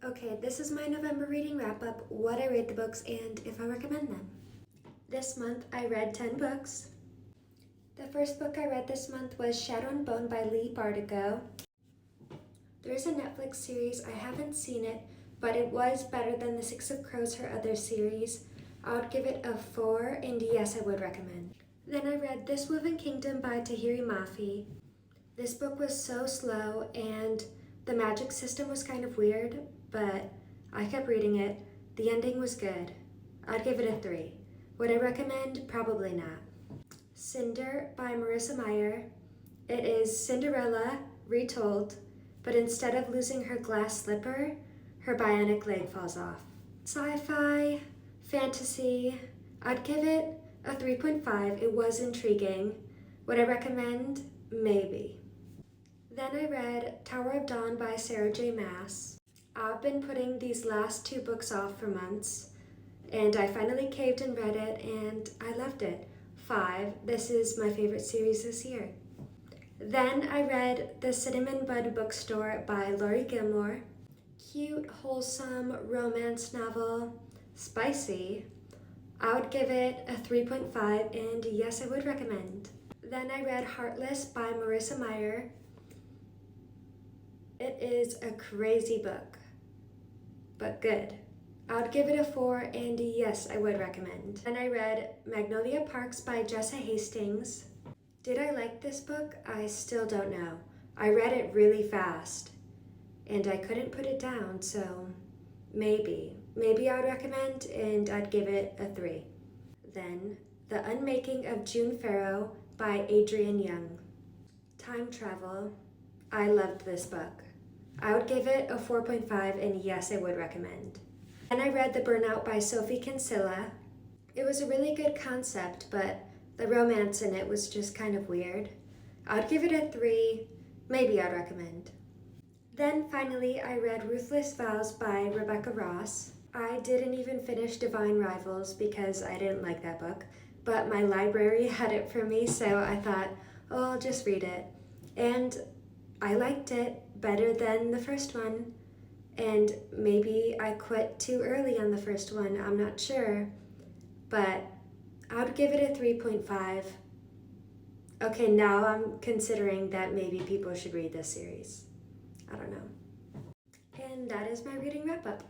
Okay, this is my November reading wrap up, what I rate the books, and if I recommend them. This month I read 10 books. The first book I read this month was Shadow and Bone by Leigh Bardugo. There's a Netflix series, I haven't seen it, but it was better than The Six of Crows, her other series. I would give it a 4, and yes, I would recommend. Then I read This Woven Kingdom by Tahereh Mafi. This book was so slow, and the magic system was kind of weird, but I kept reading it. The ending was good. I'd give it a 3. Would I recommend? Probably not. Cinder by Marissa Meyer. It is Cinderella retold, but instead of losing her glass slipper, her bionic leg falls off. Sci-fi, fantasy. I'd give it a 3.5. It was intriguing. Would I recommend? Maybe. Then I read Tower of Dawn by Sarah J. Maas. I've been putting these last 2 books off for months, and I finally caved and read it, and I loved it. 5. This is my favorite series this year. Then I read The Cinnamon Bud Bookstore by Laurie Gilmore. Cute, wholesome romance novel, spicy. I would give it a 3.5, and yes, I would recommend. Then I read Heartless by Marissa Meyer. It is a crazy book, but good. I would give it a 4, and yes, I would recommend. Then I read Magnolia Parks by Jessa Hastings. Did I like this book? I still don't know. I read it really fast, and I couldn't put it down, so maybe. Maybe I would recommend, and I'd give it a 3. Then, The Unmaking of June Farrow by Adrienne Young. Time travel. I loved this book. I would give it a 4.5, and yes, I would recommend. Then I read The Burnout by Sophie Kinsella. It was a really good concept, but the romance in it was just kind of weird. I'd give it a 3, maybe I'd recommend. Then finally, I read Ruthless Vows by Rebecca Ross. I didn't even finish Divine Rivals because I didn't like that book, but my library had it for me, so I thought, oh, I'll just read it. And I liked it better than the first one, and maybe I quit too early on the first one, I'm not sure, but I would give it a 3.5. Okay, now I'm considering that maybe people should read this series. I don't know. And that is my reading wrap up.